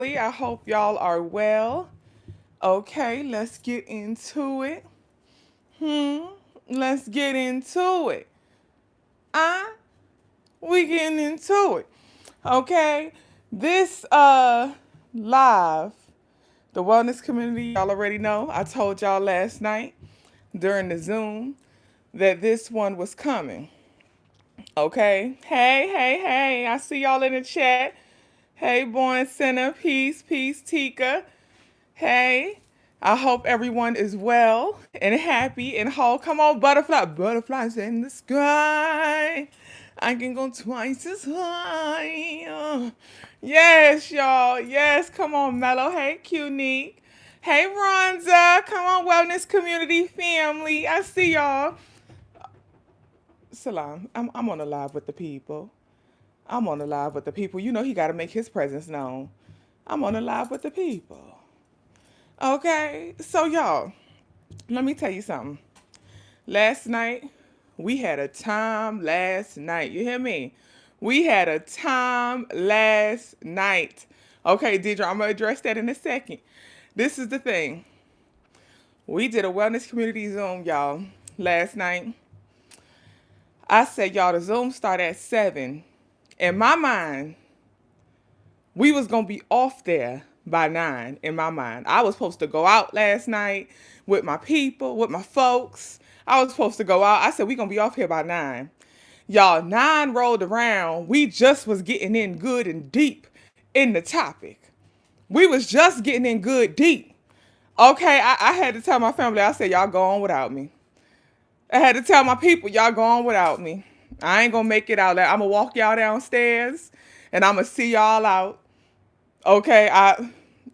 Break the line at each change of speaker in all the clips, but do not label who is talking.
I hope y'all are well. Okay, let's get into it. Hmm, let's get into it. Uh, we getting into it. Okay, this live, the wellness community, y'all already know. I told y'all last night during the Zoom that this one was coming. Okay, hey, I see y'all in the chat. Hey, Born Center, peace, Tika. Hey, I hope everyone is well and happy and whole. Come on, butterflies in the sky. I can go twice as high. Yes, y'all. Yes, come on, Mellow. Hey, Unique. Hey, Ronza. Come on, Wellness Community Family. I see y'all. Salam. I'm on the live with the people. I'm on the live with the people. You know he got to make his presence known. I'm on the live with the people. Okay, so y'all, let me tell you something. Last night, we had a time last night. You hear me? We had a time last night. Okay, Deidre, I'm going to address that in a second. This is the thing. We did a wellness community Zoom, y'all, last night. I said, y'all, the Zoom started at 7. In my mind, we was going to be off there by 9 in my mind. I was supposed to go out last night with my people, with my folks. I was supposed to go out. I said, we going to be off here by 9. Y'all, 9 rolled around. We just was getting in good and deep in the topic. We was just getting in good deep. Okay, I had to tell my family, I said, y'all go on without me. I had to tell my people, y'all go on without me. I ain't going to make it out. I'm going to walk y'all downstairs and I'm going to see y'all out. Okay,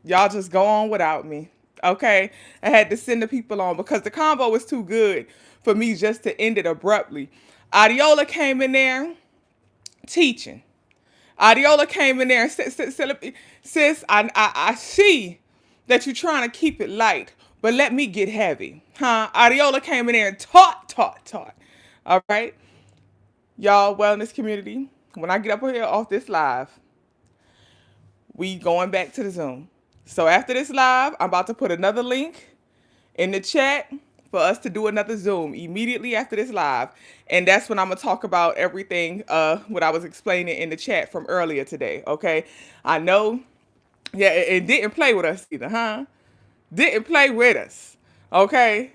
y'all just go on without me. Okay, I had to send the people on because the combo was too good for me just to end it abruptly. Adiola came in there teaching. Adiola came in there and said, sis, I see that you're trying to keep it light, but let me get heavy. Huh? Adiola came in there and taught. All right, y'all, wellness community, when I get up here off this live, we going back to the Zoom. So after this live, I'm about to put another link in the chat for us to do another Zoom immediately after this live. And that's when I'm going to talk about everything, what I was explaining in the chat from earlier today, okay? I know, yeah, it didn't play with us either, huh? Didn't play with us, okay?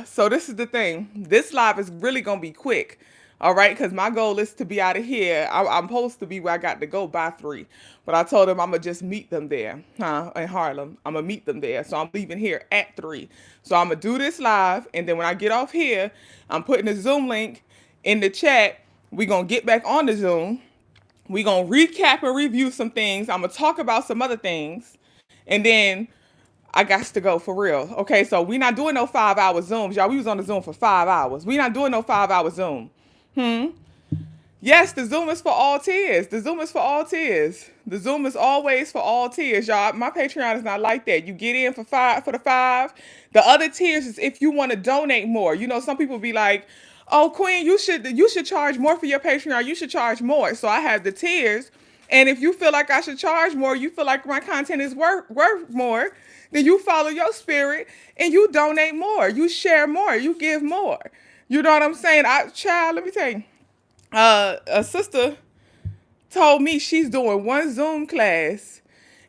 So this is the thing. This live is really going to be quick. All right, because my goal is to be out of here. I'm supposed to be where I got to go by 3. But I told them I'm going to just meet them there, in Harlem. I'm going to meet them there. So I'm leaving here at 3. So I'm going to do this live. And then when I get off here, I'm putting the Zoom link in the chat. We're going to get back on the Zoom. We're going to recap and review some things. I'm going to talk about some other things. And then I got to go for real. Okay, so we not doing no 5-hour Zooms. Y'all, we was on the Zoom for 5 hours. We not doing no 5-hour Zoom. Yes, the Zoom is for all tiers. The Zoom is for all tiers. The Zoom is always for all tiers, y'all. My Patreon is not like that. You get in for the 5. The other tiers is if you want to donate more. You know, some people be like, "Oh, Queen, you should charge more for your Patreon. You should charge more." So I have the tiers, and if you feel like I should charge more, you feel like my content is worth more, then you follow your spirit and you donate more. You share more. You give more. You know what I'm saying? Child, let me tell you. A sister told me she's doing one Zoom class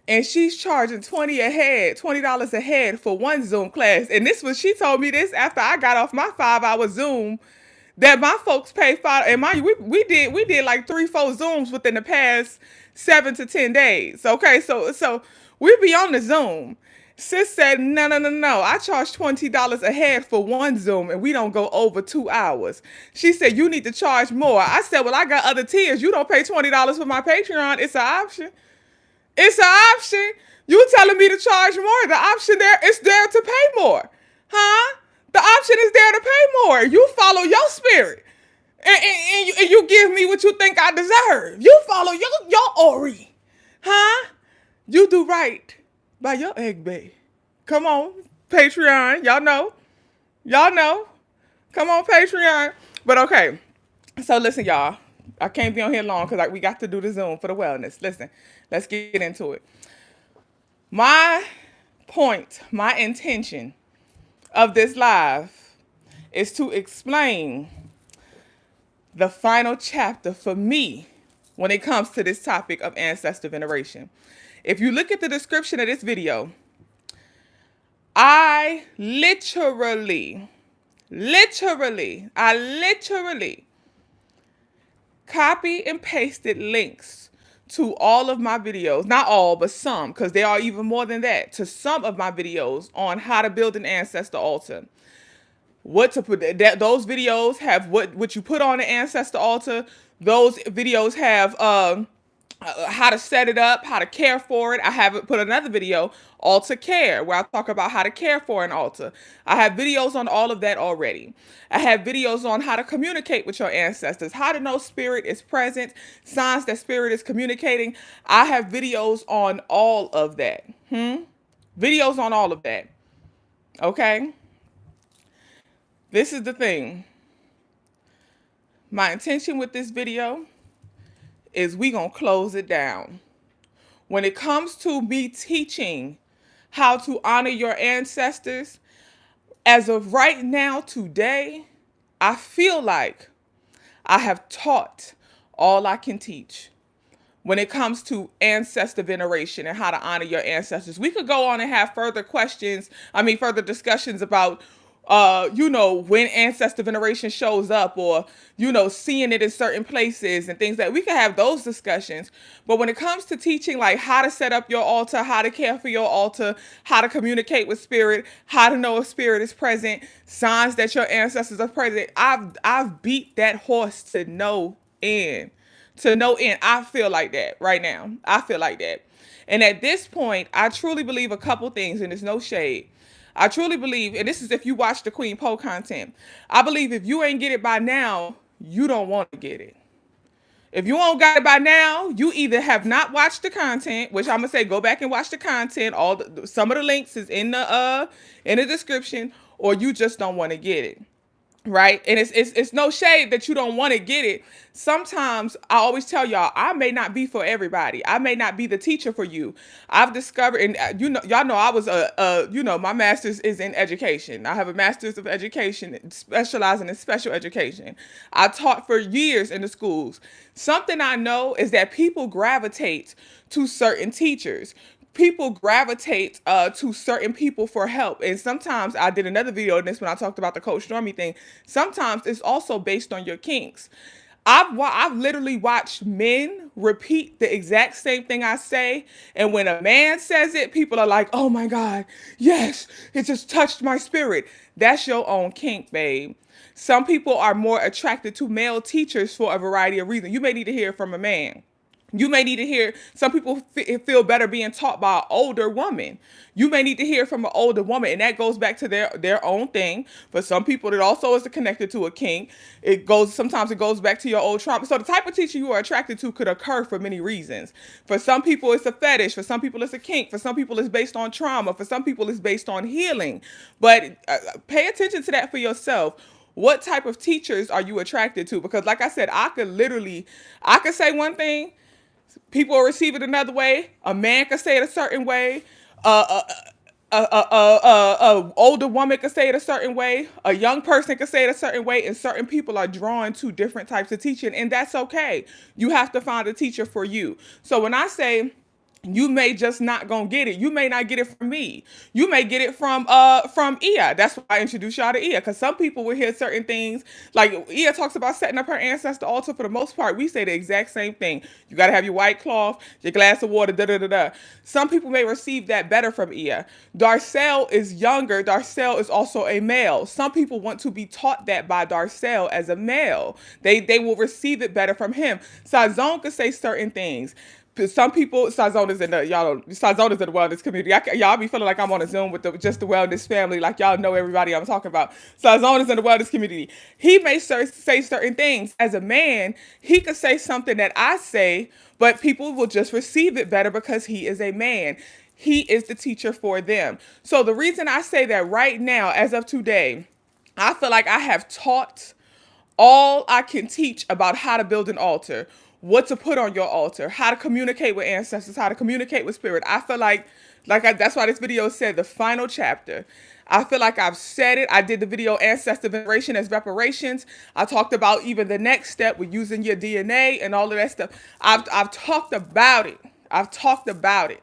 and she's charging $20 a head for one Zoom class. And she told me this after I got off my 5-hour Zoom that my folks pay 5. And we did like 3-4 Zooms within the past 7 to 10 days. Okay, so we be on the Zoom. Sis said, no. I charge $20 a head for one Zoom and we don't go over 2 hours. She said, you need to charge more. I said, well, I got other tiers. You don't pay $20 for my Patreon. It's an option. It's an option. You telling me to charge more. The option there is there to pay more. Huh? The option is there to pay more. You follow your spirit. And you give me what you think I deserve. You follow your Ori. Huh? You do right by your egg bay. Come on, Patreon. Y'all know. Come on, Patreon. But okay. So listen, y'all. I can't be on here long because we got to do the Zoom for the wellness. Listen, let's get into it. My point, my intention of this live is to explain the final chapter for me when it comes to this topic of ancestor veneration. If you look at the description of this video, I literally copy and pasted links to all of my videos, not all, but some, because there are even more than that, to some of my videos on how to build an ancestor altar. What to put that those videos have what you put on the ancestor altar. Those videos have how to set it up, how to care for it. I have put another video, altar care, where I talk about how to care for an altar. I have videos on all of that already. I have videos on how to communicate with your ancestors, how to know spirit is present, signs that spirit is communicating. I have videos on all of that. Videos on all of that. Okay? This is the thing. My intention with this video is we gonna close it down. When it comes to me teaching how to honor your ancestors, as of right now, today, I feel like I have taught all I can teach when it comes to ancestor veneration and how to honor your ancestors. We could go on and have further further discussions about when ancestor veneration shows up, or, seeing it in certain places and things. That we can have those discussions. But when it comes to teaching, like how to set up your altar, how to care for your altar, how to communicate with spirit, how to know if spirit is present, signs that your ancestors are present, I've beat that horse to no end. I feel like that right now. I feel like that. And at this point, I truly believe a couple things, and there's no shade. I truly believe, and this is if you watch the Queen Po content, I believe if you ain't get it by now, you don't want to get it. If you don't got it by now, you either have not watched the content, which I'm gonna say go back and watch the content. Some of the links is in the description, or you just don't want to get it. Right? And it's no shade that you don't want to get it. Sometimes I always tell y'all, I may not be for everybody. I may not be the teacher for you. I've discovered, and y'all know I was my master's is in education. I have a master's of education specializing in special education. I taught for years in the schools. Something I know is that people gravitate to certain teachers. People gravitate to certain people for help. And sometimes, I did another video on this when I talked about the Coach Stormy thing. Sometimes it's also based on your kinks. I've literally watched men repeat the exact same thing I say. And when a man says it, people are like, oh my God, yes, it just touched my spirit. That's your own kink, babe. Some people are more attracted to male teachers for a variety of reasons. You may need to hear from a man. You may need to hear, some people feel better being taught by an older woman. You may need to hear from an older woman, and that goes back to their own thing. For some people, it also is connected to a kink. Sometimes it goes back to your old trauma. So the type of teacher you are attracted to could occur for many reasons. For some people, it's a fetish. For some people, it's a kink. For some people, it's based on trauma. For some people, it's based on healing. But pay attention to that for yourself. What type of teachers are you attracted to? Because like I said, I could say one thing, people will receive it another way. A man could say it a certain way. Older woman could say it a certain way. A young person could say it a certain way. And certain people are drawn to different types of teaching. And that's okay. You have to find a teacher for you. So when I say, you may just not gonna get it. You may not get it from me. You may get it from Ia. That's why I introduced y'all to Ia, because some people will hear certain things. Like Ia talks about setting up her ancestor altar. For the most part, we say the exact same thing. You gotta have your white cloth, your glass of water, da. Some people may receive that better from Ia. Darcel is younger. Darcel is also a male. Some people want to be taught that by Darcel as a male. They will receive it better from him. Sazon could say certain things. Some people, Sazon is in the wellness community. Y'all be feeling like I'm on a Zoom with just the wellness family, like y'all know everybody I'm talking about. Sazon is in the wellness community. He may say certain things. As a man, he could say something that I say, but people will just receive it better because he is a man. He is the teacher for them. So the reason I say that right now, as of today, I feel like I have taught all I can teach about how to build an altar. what to put on your altar, how to communicate with ancestors, how to communicate with spirit. I feel that's why this video said the final chapter. I feel like I've said it. I did the video Ancestor Veneration as reparations. I talked about even the next step with using your DNA and all of that stuff. I've talked about it. I've talked about it.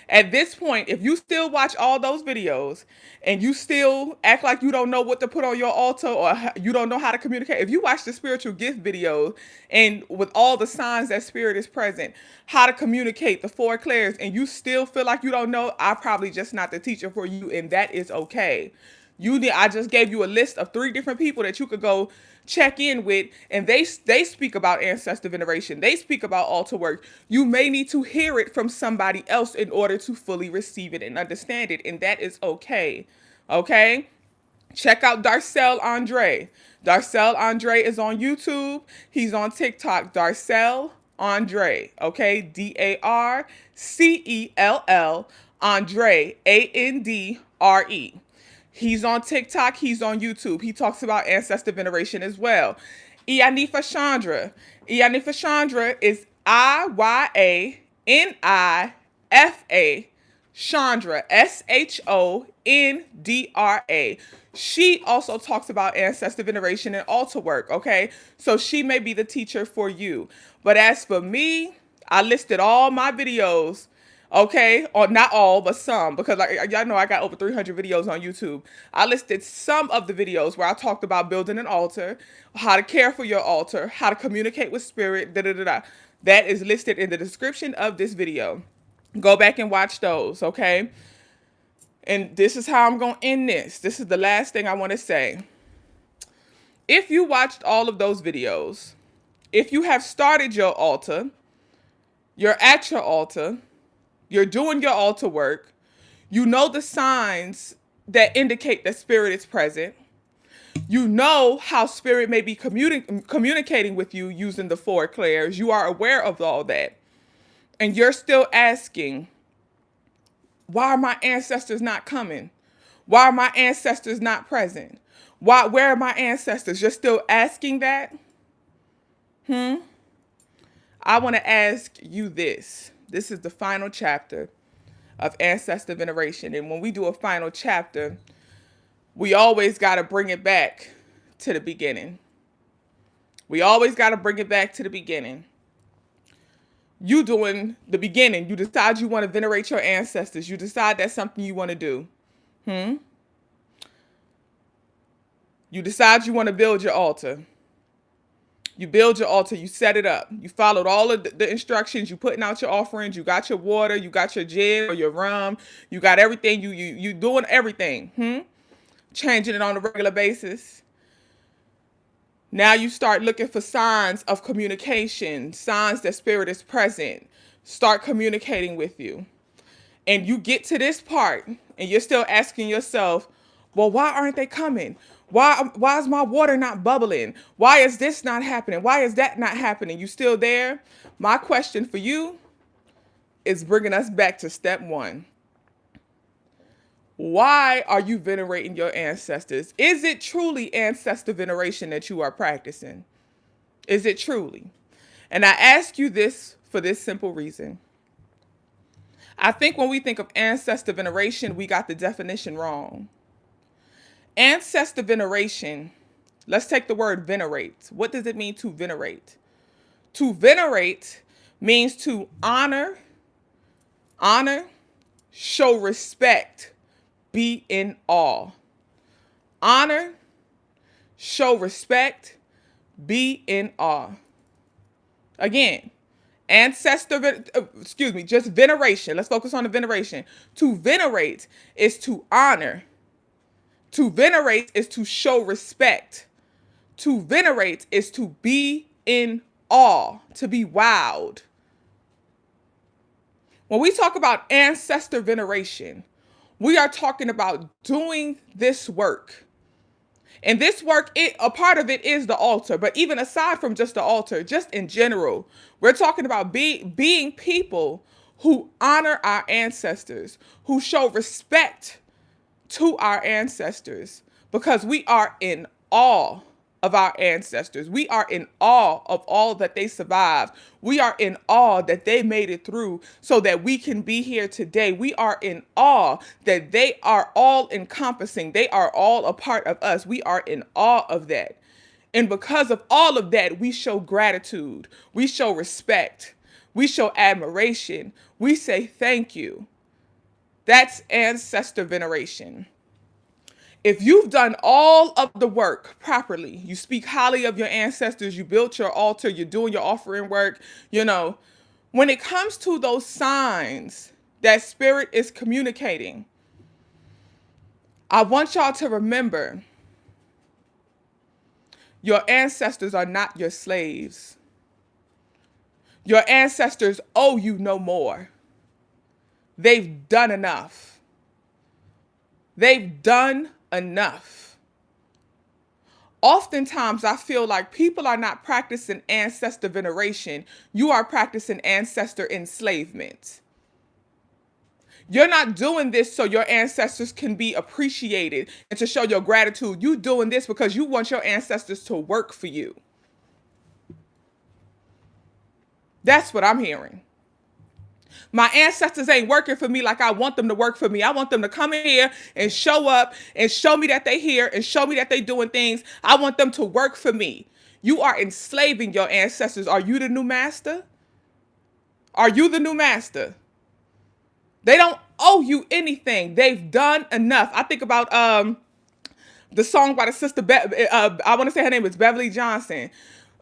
At this point, if you still watch all those videos and you still act like you don't know what to put on your altar or you don't know how to communicate, if you watch the spiritual gift video and with all the signs that spirit is present, how to communicate the four clairs, and you still feel like you don't know, I'm probably just not the teacher for you, and that is okay. I just gave you a list of 3 different people that you could go check in with, and they speak about ancestor veneration. They speak about altar work. You may need to hear it from somebody else in order to fully receive it and understand it, and that is okay. Okay? Check out Darcel Andre. Darcel Andre is on YouTube. He's on TikTok. Darcel Andre. Okay? DARCELL Andre. ANDRE. He's on TikTok. He's on YouTube. He talks about ancestor veneration as well. Ianifa Chandra. Ianifa Chandra is IYANIFA Chandra. SHONDRA. She also talks about ancestor veneration and altar work. Okay. So she may be the teacher for you. But as for me, I listed all my videos. Okay, or not all, but some, because y'all know I got over 300 videos on YouTube. I listed some of the videos where I talked about building an altar, how to care for your altar, how to communicate with spirit, That is listed in the description of this video. Go back and watch those, okay? And this is how I'm going to end this. This is the last thing I want to say. If you watched all of those videos, if you have started your altar, you're at your altar, you're doing your altar work, you know the signs that indicate that spirit is present, you know how spirit may be communicating with you using the 4 clairs, you are aware of all that, and you're still asking, why are my ancestors not coming? Why are my ancestors not present? Where are my ancestors? You're still asking that? I want to ask you this. This is the final chapter of ancestor veneration. And when we do a final chapter, we always got to bring it back to the beginning. We always got to bring it back to the beginning. You doing the beginning. You decide you want to venerate your ancestors. You decide that's something you want to do. You decide you want to build your altar. You build your altar, you set it up. You followed all of the instructions. You putting out your offerings. You got your water. You got your gin or your rum. You got everything. You doing everything. Changing it on a regular basis. Now you start looking for signs of communication, signs that spirit is present. Start communicating with you. And you get to this part and you're still asking yourself, well, why aren't they coming? Why is my water not bubbling? Why is this not happening? Why is that not happening? You still there? My question for you is bringing us back to step 1. Why are you venerating your ancestors? Is it truly ancestor veneration that you are practicing? Is it truly? And I ask you this for this simple reason. I think when we think of ancestor veneration, we got the definition wrong. Ancestor veneration, let's take the word venerate. What does it mean to venerate? To venerate means to honor, show respect, be in awe. Honor, show respect, be in awe. Again, just veneration. Let's focus on the veneration. To venerate is to honor. To venerate is to show respect. To venerate is to be in awe, to be wowed. When we talk about ancestor veneration, we are talking about doing this work. And this work, a part of it is the altar. But even aside from just the altar, just in general, we're talking about being people who honor our ancestors, who show respect to our ancestors, because we are in awe of our ancestors. We are in awe of all that they survived. We are in awe that they made it through so that we can be here today. We are in awe that they are all encompassing. They are all a part of us. We are in awe of that. And because of all of that, we show gratitude. We show respect. We show admiration. We say thank you. That's ancestor veneration. If you've done all of the work properly, you speak highly of your ancestors, you built your altar, you're doing your offering work, when it comes to those signs that spirit is communicating, I want y'all to remember your ancestors are not your slaves. Your ancestors owe you no more. They've done enough. They've done enough. Oftentimes, I feel like people are not practicing ancestor veneration. You are practicing ancestor enslavement. You're not doing this so your ancestors can be appreciated and to show your gratitude. You're doing this because you want your ancestors to work for you. That's what I'm hearing. My ancestors ain't working for me like I want them to work for me. I want them to come in here and show up and show me that they here and show me that they doing things. I want them to work for me. You are enslaving your ancestors. Are you the new master? Are you the new master? They don't owe you anything. They've done enough. I think about the song by the sister, I want to say her name is Beverly Johnson.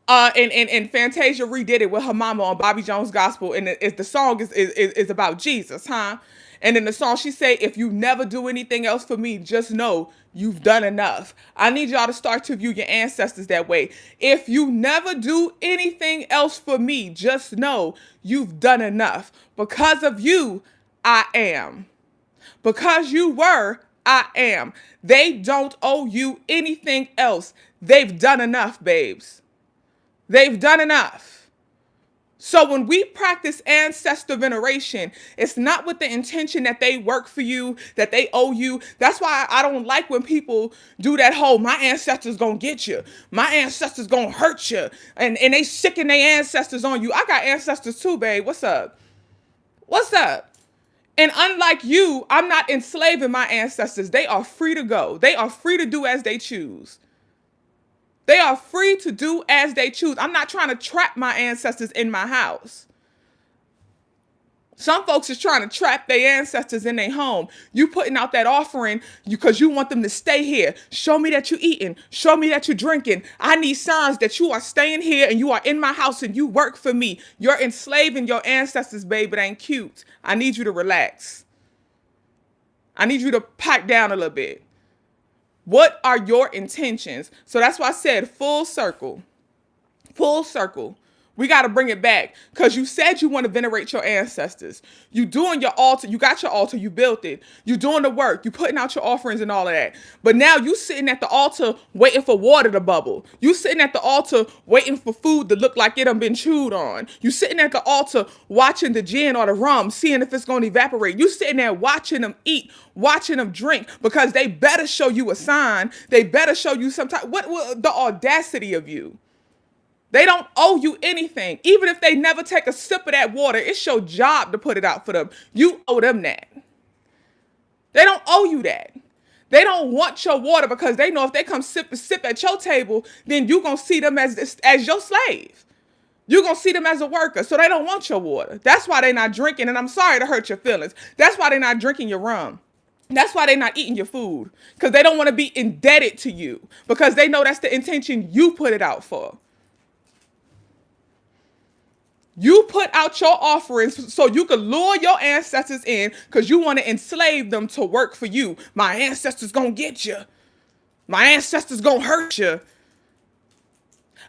And Fantasia redid it with her mama on Bobby Jones Gospel. And the song is about Jesus, huh? And in the song, she say, if you never do anything else for me, just know you've done enough. I need y'all to start to view your ancestors that way. If you never do anything else for me, just know you've done enough. Because of you, I am. Because you were, I am. They don't owe you anything else. They've done enough, babes. They've done enough. So when we practice ancestor veneration, it's not with the intention that they work for you, that they owe you. That's why I don't like when people do that whole, my ancestors gonna get you. My ancestors gonna hurt you. And they sicken their ancestors on you. I got ancestors too, babe. What's up? What's up? And unlike you, I'm not enslaving my ancestors. They are free to go. They are free to do as they choose. They are free to do as they choose. I'm not trying to trap my ancestors in my house. Some folks is trying to trap their ancestors in their home. You putting out that offering because you want them to stay here. Show me that you're eating. Show me that you're drinking. I need signs that you are staying here and you are in my house and you work for me. You're enslaving your ancestors, babe. It ain't cute. I need you to relax. I need you to pipe down a little bit. What are your intentions? So that's why I said full circle. Full circle. We got to bring it back because you said you want to venerate your ancestors. You doing your altar. You got your altar. You built it. You doing the work. You putting out your offerings and all of that. But now you sitting at the altar waiting for water to bubble. You sitting at the altar waiting for food to look like it done been chewed on. You sitting at the altar watching the gin or the rum, seeing if it's going to evaporate. You sitting there watching them eat, watching them drink because they better show you a sign. They better show you some type. What the audacity of you? They don't owe you anything. Even if they never take a sip of that water, it's your job to put it out for them. You owe them that. They don't owe you that. They don't want your water because they know if they come sip at your table, then you're going to see them as your slave. You're going to see them as a worker. So they don't want your water. That's why they're not drinking. And I'm sorry to hurt your feelings. That's why they're not drinking your rum. That's why they're not eating your food. Because they don't want to be indebted to you. Because they know that's the intention you put it out for. You put out your offerings so you can lure your ancestors in because you want to enslave them to work for you. My ancestors gonna get you. My ancestors gonna hurt you.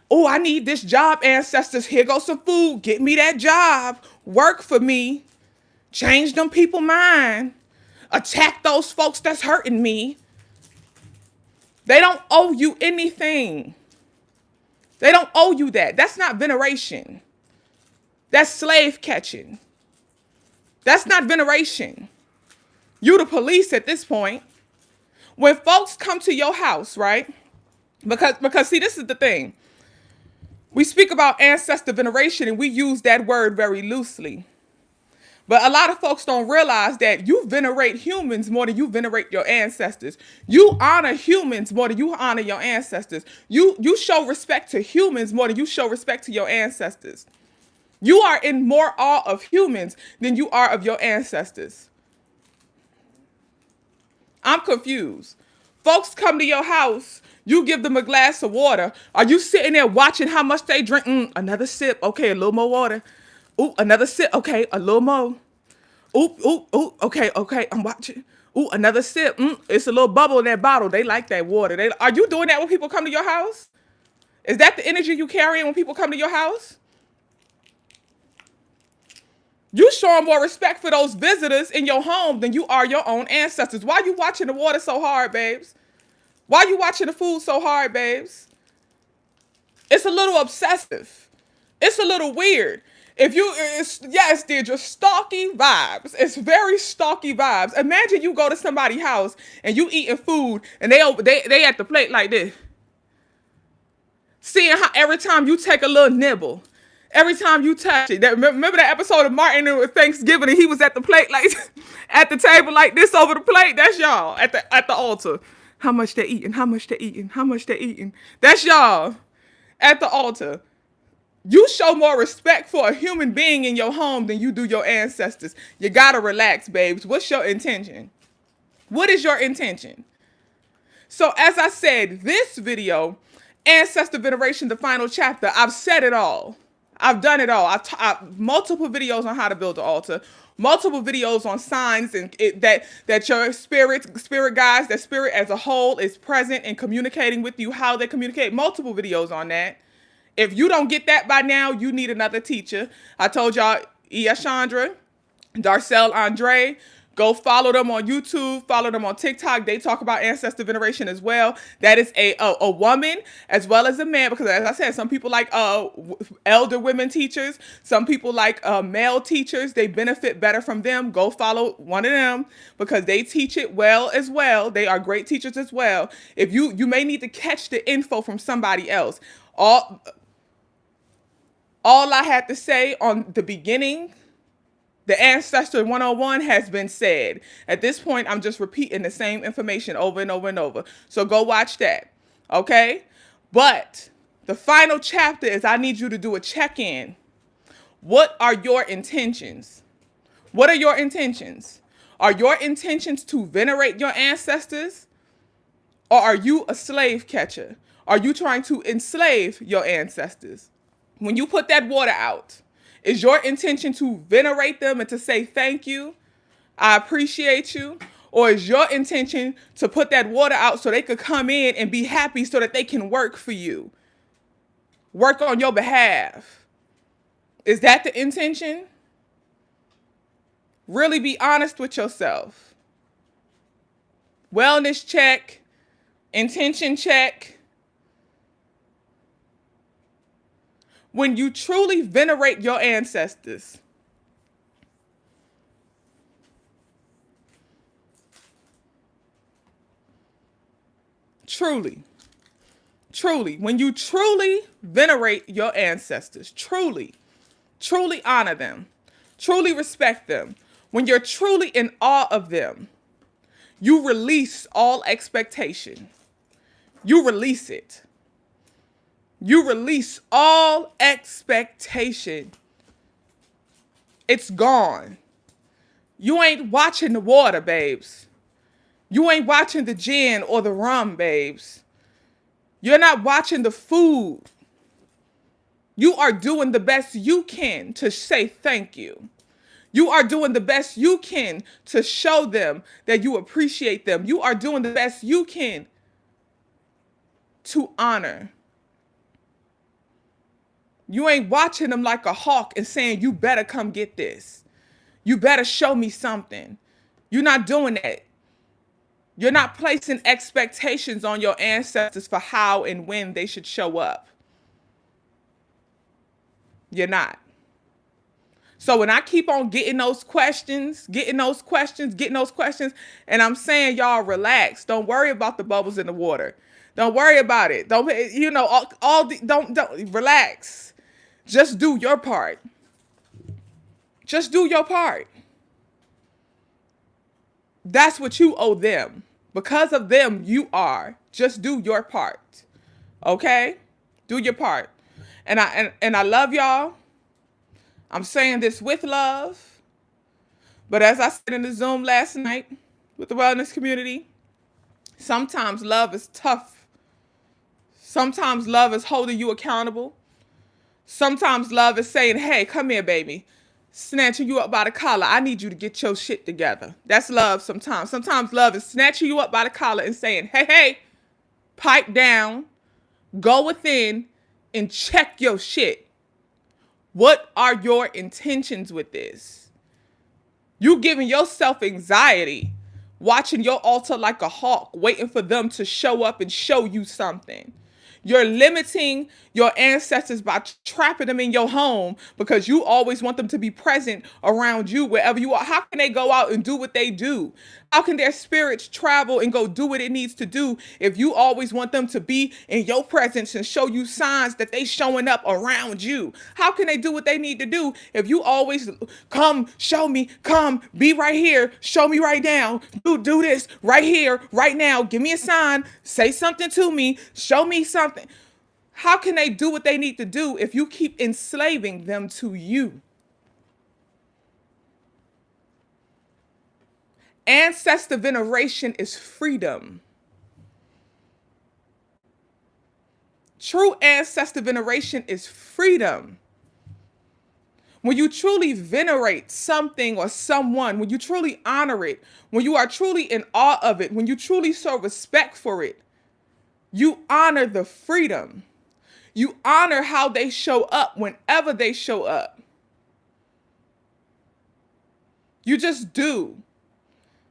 Oh, I need this job, ancestors. Here goes some food. Get me that job. Work for me. Change them people mind. Attack those folks that's hurting me. They don't owe you anything. They don't owe you that. That's not veneration. That's slave catching. That's not veneration. You the police at this point. When folks come to your house, right? Because see, this is the thing. We speak about ancestor veneration and we use that word very loosely. But a lot of folks don't realize that you venerate humans more than you venerate your ancestors. You honor humans more than you honor your ancestors. You show respect to humans more than you show respect to your ancestors. You are in more awe of humans than you are of your ancestors. I'm confused. Folks come to your house, you give them a glass of water. Are you sitting there watching how much they drink? Another sip. Okay, a little more water. Ooh, another sip. Okay, a little more. Ooh, ooh, ooh. Okay, okay, I'm watching. Ooh, another sip. It's a little bubble in that bottle. They like that water. Are you doing that when people come to your house? Is that the energy you carrying when people come to your house? You showing more respect for those visitors in your home than you are your own ancestors. Why are you watching the water so hard, babes? Why are you watching the food so hard, babes? It's a little obsessive. It's a little weird. Yes, they're just stalky vibes. It's very stalky vibes. Imagine you go to somebody's house and you eating food and they at the plate like this. Seeing how every time you take a little nibble, every time you touch it. Remember that episode of Martin with Thanksgiving and he was at the plate like at the table like this over the plate? That's y'all at the altar. How much they eating? How much they eating? How much they eating? That's y'all at the altar. You show more respect for a human being in your home than you do your ancestors. You gotta relax, babes. What's your intention? What is your intention? So as I said, this video, Ancestor Veneration, the final chapter, I've said it all. I've done it all. I've multiple videos on how to build an altar, multiple videos on signs and that your spirit guides, that spirit as a whole is present and communicating with you, how they communicate. Multiple videos on that. If you don't get that by now, you need another teacher. I told y'all, Chandra, Darcel Andre, go follow them on YouTube, follow them on TikTok. They talk about ancestor veneration as well. That is a woman as well as a man, because as I said, some people like elder women teachers. Some people like male teachers. They benefit better from them. Go follow one of them because they teach it well as well. They are great teachers as well. If you may need to catch the info from somebody else. All I had to say on the beginning, the Ancestor 101 has been said. At this point, I'm just repeating the same information over and over and over. So go watch that, okay? But the final chapter is I need you to do a check-in. What are your intentions? What are your intentions? Are your intentions to venerate your ancestors? Or are you a slave catcher? Are you trying to enslave your ancestors? When you put that water out, is your intention to venerate them and to say thank you, I appreciate you? Or is your intention to put that water out so they could come in and be happy so that they can work for you? Work on your behalf. Is that the intention? Really be honest with yourself. Wellness check, intention check. When you truly venerate your ancestors, truly, when you truly venerate your ancestors, truly honor them, truly respect them, when you're truly in awe of them, you release all expectation. You release it. You release all expectation. It's gone. You ain't watching the water, babes. You ain't watching the gin or the rum, babes. You're not watching the food. You are doing the best you can to say thank you. You are doing the best you can to show them that you appreciate them. You are doing the best you can to honor. You ain't watching them like a hawk and saying, you better come get this. You better show me something. You're not doing that. You're not placing expectations on your ancestors for how and when they should show up. You're not. So when I keep on getting those questions, and I'm saying, y'all, relax. Don't worry about the bubbles in the water. Don't worry about it. Don't, you know, don't relax. Just do your part. Just do your part. That's what you owe them. Because of them, you are. Just do your part. Okay? Do your part. And I love y'all. I'm saying this with love. But as I said in the Zoom last night with the wellness community, sometimes love is tough. Sometimes love is holding you accountable. Sometimes love is saying, hey, come here, baby. Snatching you up by the collar. I need you to get your shit together. That's love sometimes. Sometimes love is snatching you up by the collar and saying, hey, pipe down, go within, and check your shit. What are your intentions with this? You giving yourself anxiety, watching your altar like a hawk, waiting for them to show up and show you something. You're limiting your ancestors by trapping them in your home because you always want them to be present around you wherever you are. How can they go out and do what they do? How can their spirits travel and go do what it needs to do if you always want them to be in your presence and show you signs that they showing up around you? How can they do what they need to do if you always come, show me, come, be right here, show me right now, do this right here, right now, give me a sign, say something to me, show me something. How can they do what they need to do if you keep enslaving them to you? Ancestor veneration is freedom. True ancestor veneration is freedom. When you truly venerate something or someone, when you truly honor it, when you are truly in awe of it, when you truly show respect for it, you honor the freedom. You honor how they show up whenever they show up. You just do.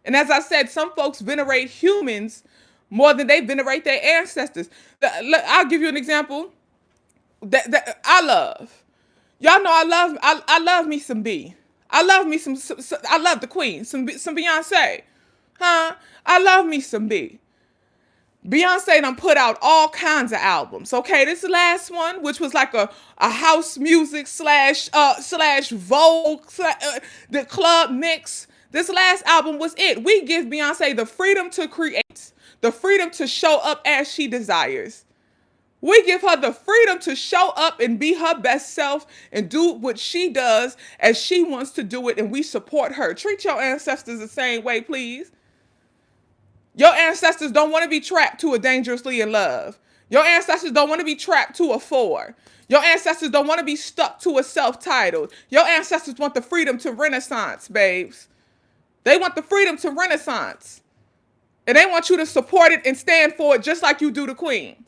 And as I said, some folks venerate humans more than they venerate their ancestors. I'll give you an example that I love. Y'all know I love me some B. I love me some I love the Queen, some Beyonce. Huh? I love me some B. Beyonce done put out all kinds of albums. Okay, this last one, which was like a house music slash Vogue, the club mix. This last album was it. We give Beyonce the freedom to create, the freedom to show up as she desires. We give her the freedom to show up and be her best self and do what she does as she wants to do it, and we support her. Treat your ancestors the same way, please. Your ancestors don't want to be trapped to a dangerously in love. Your ancestors don't want to be trapped to a 4. Your ancestors don't want to be stuck to a self-titled. Your ancestors want the freedom to Renaissance, babes. They want the freedom to Renaissance. And they want you to support it and stand for it just like you do the Queen.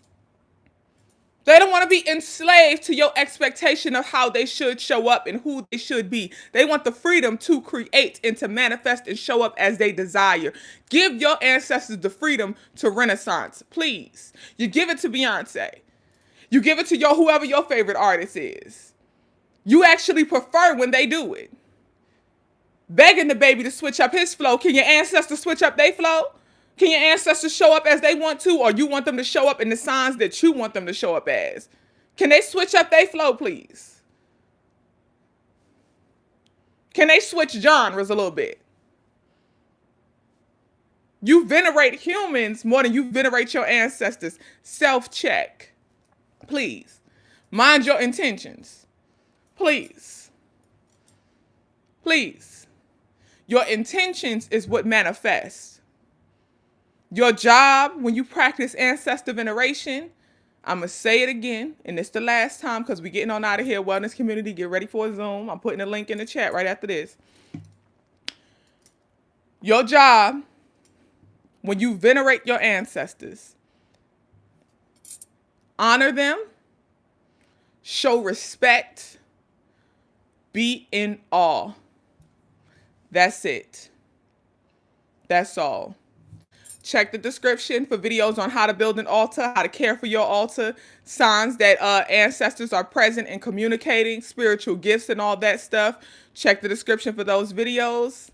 They don't want to be enslaved to your expectation of how they should show up and who they should be. They want the freedom to create and to manifest and show up as they desire. Give your ancestors the freedom to Renaissance, please. You give it to Beyonce. You give it to whoever your favorite artist is. You actually prefer when they do it. Begging the baby to switch up his flow. Can your ancestors switch up their flow? Can your ancestors show up as they want to, or you want them to show up in the signs that you want them to show up as? Can they switch up their flow, please? Can they switch genres a little bit? You venerate humans more than you venerate your ancestors. Self-check. Please. Mind your intentions. Please. Please. Your intentions is what manifests. Your job when you practice ancestor veneration, I'm going to say it again, and it's the last time because we're getting on out of here. Wellness community, get ready for a Zoom. I'm putting a link in the chat right after this. Your job when you venerate your ancestors, honor them, show respect, be in awe. That's it. That's all. Check the description for videos on how to build an altar, how to care for your altar, signs that ancestors are present and communicating, spiritual gifts and all that stuff. Check the description for those videos.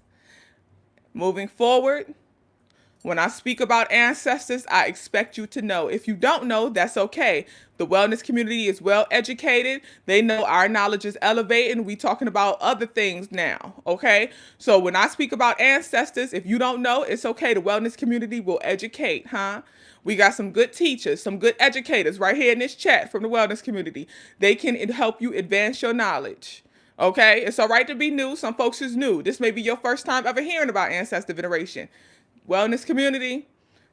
Moving forward, When I speak about ancestors, I expect you to know. If you don't know, that's okay. The wellness community is well educated. They know our knowledge is elevating. We talking about other things now, okay? So when I speak about ancestors, if you don't know, it's okay. The wellness community will educate, huh? We got some good teachers, some good educators right here in this chat from the wellness community. They can help you advance your knowledge. Okay, it's all right to be new. Some folks is new. This may be your first time ever hearing about ancestor veneration. Wellness community,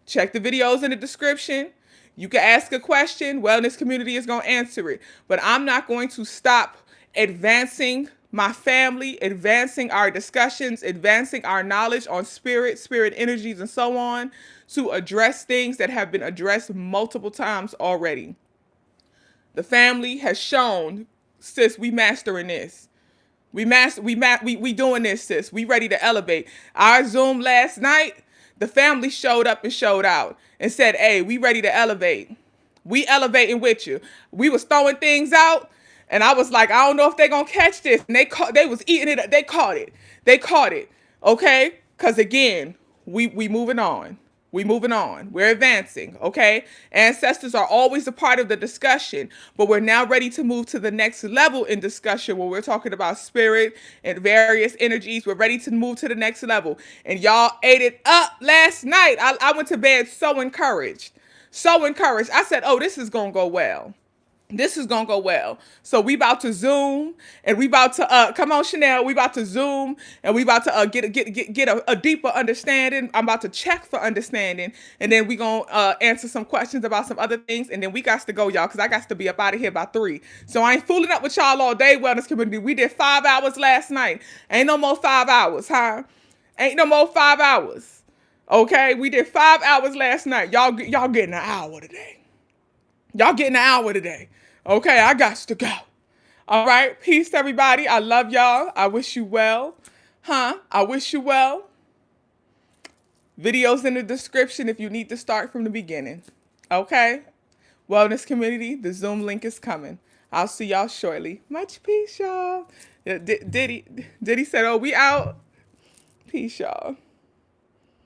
check the videos in the description. You can ask a question. Wellness community is going to answer it. But I'm not going to stop advancing my family, advancing our discussions, advancing our knowledge on spirit energies, and so on, to address things that have been addressed multiple times already. The family has shown, sis, we mastering this. We doing this, sis. We ready to elevate. Our Zoom last night, the family showed up and showed out and said, hey, we ready to elevate. We elevating with you. We was throwing things out, and I was like, I don't know if they gonna catch this. And they was eating it. They caught it. They caught it. Okay? Because again, we moving on. We moving on. We're advancing, okay? Ancestors are always a part of the discussion, but we're now ready to move to the next level in discussion where we're talking about spirit and various energies. We're ready to move to the next level. And y'all ate it up last night. I went to bed so encouraged. So encouraged. I said, oh, this is going to go well. This is gonna go well. So we about to Zoom, and we about to come on, Chanel. We about to Zoom, and we about to get a deeper understanding. I'm about to check for understanding, and then we gonna answer some questions about some other things, and then we got to go, y'all, because I got to be up out of here by 3. So I ain't fooling up with y'all all day, wellness community. We did 5 hours last night. Ain't no more 5 hours, huh? Ain't no more 5 hours. Okay, we did 5 hours last night. Y'all getting an hour today. Y'all getting an hour today. Okay, I got to go. All right, peace, everybody. I love y'all. I wish you well. I wish you well. Videos in the description if you need to start from the beginning. Okay? Wellness community, the Zoom link is coming. I'll see y'all shortly. Much peace, y'all. Diddy said, oh, we out. Peace, y'all.